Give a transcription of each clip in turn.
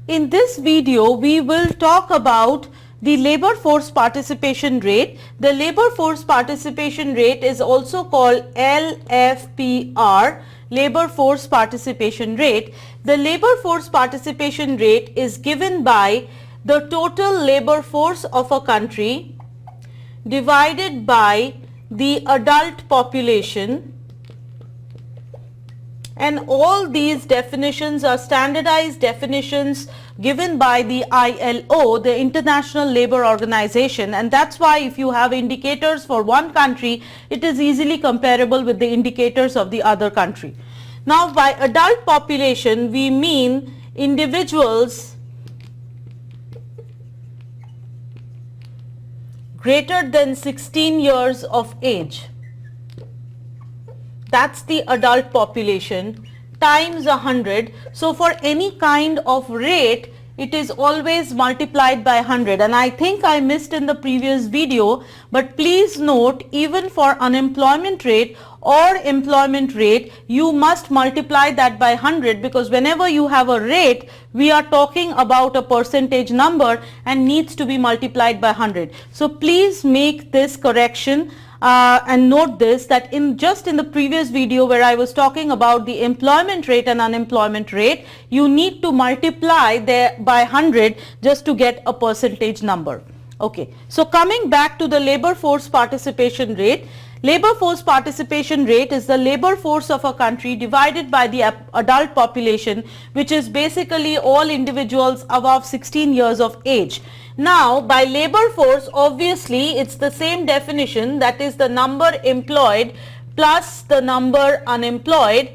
In this video, we will talk about the labor force participation rate. The labor force participation rate is also called LFPR, labor force participation rate. The labor force participation rate is given by the total labor force of a country divided by the adult population, and all these definitions are standardized definitions given by the ILO, the International Labour Organization, and that's why if you have indicators for one country, it is easily comparable with the indicators of the other country. Now, by adult population, we mean individuals greater than 16 years of age. That's the adult population times 100. So for any kind of rate, it is always multiplied by 100, and I think I missed in the previous video, but please note, even for unemployment rate or employment rate, you must multiply that by 100, because whenever you have a rate, we are talking about a percentage number and needs to be multiplied by 100. So please make this correction. And note this, that in the previous video where I was talking about the employment rate and unemployment rate, you need to multiply there by 100 just to get a percentage number. Okay, so coming back to the labor force participation rate. Labor force participation rate is the labor force of a country divided by the adult population, which is basically all individuals above 16 years of age. Now, by labor force, obviously it's the same definition, that is the number employed plus the number unemployed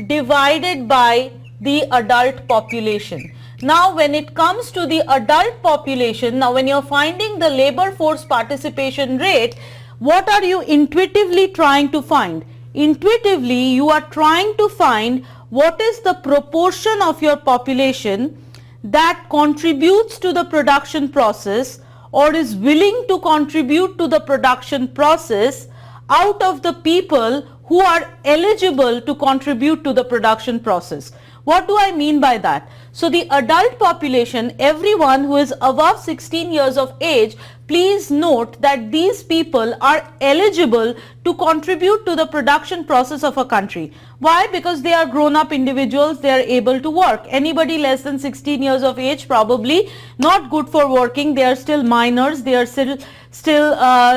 divided by the adult population. Now, when it comes to the adult population, now when you're finding the labor force participation rate, what are you intuitively trying to find? Intuitively, you are trying to find what is the proportion of your population that contributes to the production process or is willing to contribute to the production process out of the people who are eligible to contribute to the production process. What do I mean by that? So the adult population, everyone who is above 16 years of age, please note that these people are eligible to contribute to the production process of a country. Why? Because they are grown-up individuals, they are able to work. Anybody less than 16 years of age probably not good for working, they are still minors, they are still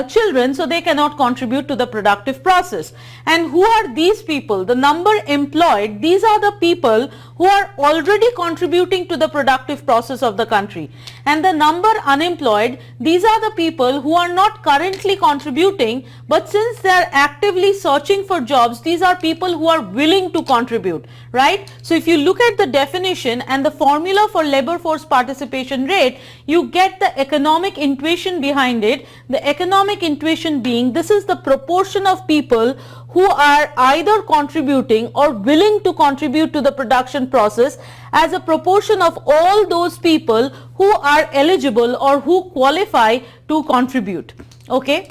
children, so they cannot contribute to the productive process. And who are these people? The number employed, these are the people who are already contributing to the productive process of the country. And the number unemployed, these are the people who are not currently contributing, but since they are actively searching for jobs, these are people who are willing to contribute, right? So if you look at the definition and the formula for labor force participation rate, you get the economic intuition behind it. The economic intuition being, this is the proportion of people who are either contributing or willing to contribute to the production process as a proportion of all those people who are eligible or who qualify to contribute. Okay.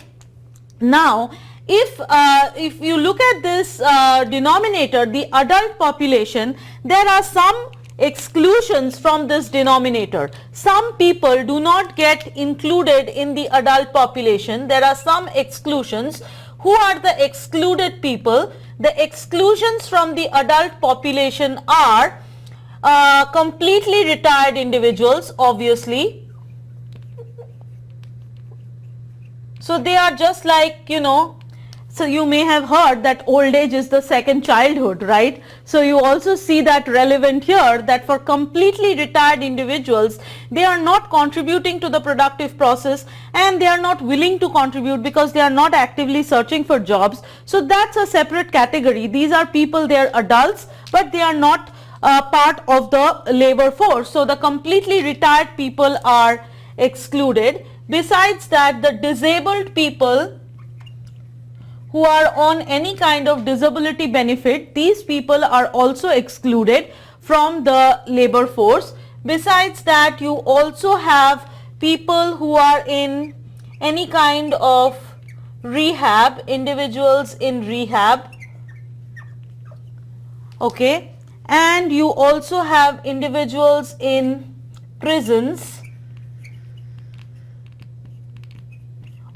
Now, if you look at this denominator, the adult population, there are some exclusions from this denominator. Some people do not get included in the adult population. There are some exclusions. Who are the excluded people? The exclusions from the adult population are completely retired individuals, obviously. So they are just like, so you may have heard that old age is the second childhood, right? So you also see that relevant here, that for completely retired individuals, they are not contributing to the productive process and they are not willing to contribute because they are not actively searching for jobs. So that's a separate category. These are people, they are adults, but they are not part of the labor force. So the completely retired people are excluded. Besides that, the disabled people who are on any kind of disability benefit, these people are also excluded from the labor force. Besides that, you also have people who are in any kind of rehab, individuals in rehab, okay, and you also have individuals in prisons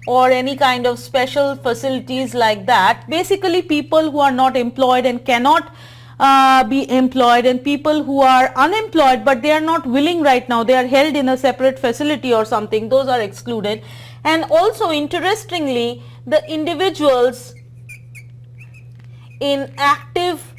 or any kind of special facilities like that. Basically people who are not employed and cannot be employed, and people who are unemployed but they are not willing right now, they are held in a separate facility or something, those are excluded. And also interestingly, the individuals in active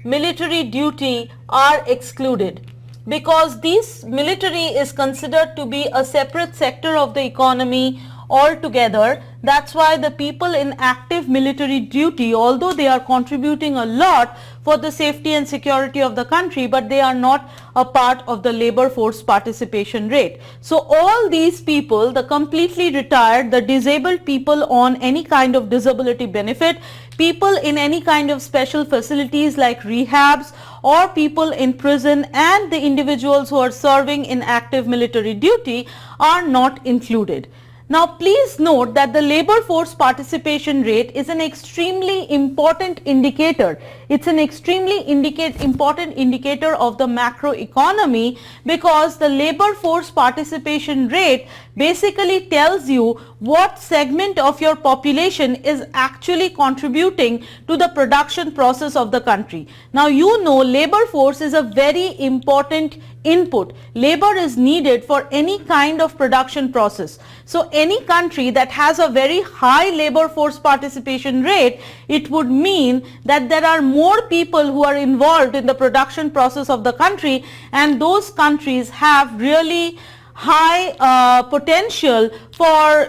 military duty are excluded, because this military is considered to be a separate sector of the economy altogether. That's why the people in active military duty, although they are contributing a lot for the safety and security of the country, but they are not a part of the labor force participation rate. So all these people, the completely retired, the disabled people on any kind of disability benefit, people in any kind of special facilities like rehabs, or people in prison, and the individuals who are serving in active military duty are not included. Now please note that the labor force participation rate is an extremely important indicator. It's an extremely important indicator of the macroeconomy, because the labor force participation rate basically tells you what segment of your population is actually contributing to the production process of the country. Now you know labor force is a very important input. Labor is needed for any kind of production process. So any country that has a very high labor force participation rate, it would mean that there are more people who are involved in the production process of the country, and those countries have really high potential for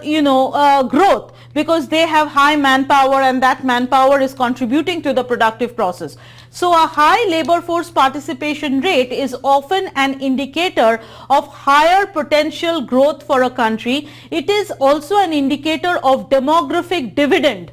growth, because they have high manpower, and that manpower is contributing to the productive process. So a high labor force participation rate is often an indicator of higher potential growth for a country. It is also an indicator of demographic dividend.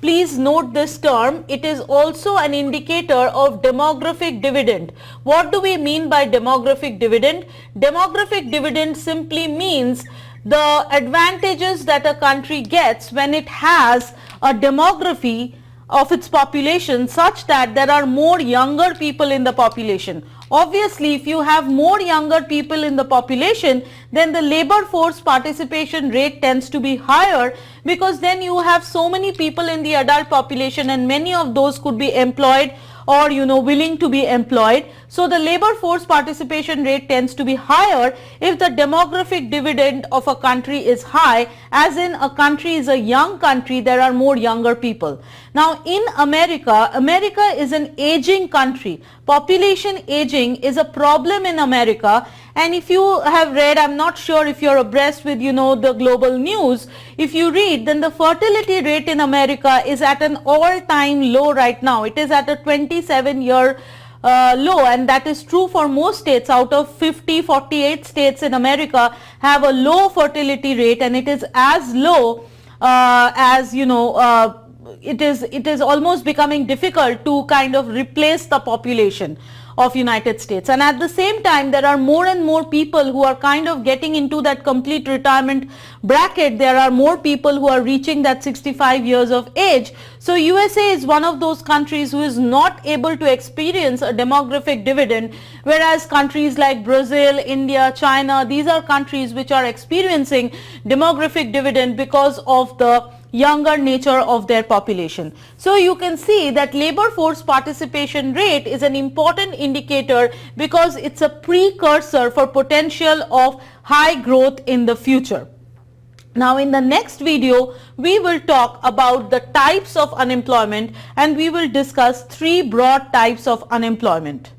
Please note this term. It is also an indicator of demographic dividend. What do we mean by demographic dividend? Demographic dividend simply means the advantages that a country gets when it has a demography of its population such that there are more younger people in the population. Obviously, if you have more younger people in the population, then the labor force participation rate tends to be higher, because then you have so many people in the adult population, and many of those could be employed or willing to be employed. So the labor force participation rate tends to be higher if the demographic dividend of a country is high, as in a country is a young country, there are more younger people. Now in America, America is an aging country. Population aging is a problem in America, and if you have read, I'm not sure if you're abreast with the global news, if you read, then the fertility rate in America is at an all-time low right now. It is at a 27-year low, and that is true for most states. Out of 48 states in America have a low fertility rate, and it is as low as it is almost becoming difficult to kind of replace the population of United States. And at the same time, there are more and more people who are kind of getting into that complete retirement bracket. There are more people who are reaching that 65 years of age. So USA is one of those countries who is not able to experience a demographic dividend, whereas countries like Brazil, India, China, these are countries which are experiencing demographic dividend because of the younger nature of their population. So you can see that labor force participation rate is an important indicator, because it's a precursor for potential of high growth in the future. Now in the next video, we will talk about the types of unemployment, and we will discuss 3 broad types of unemployment.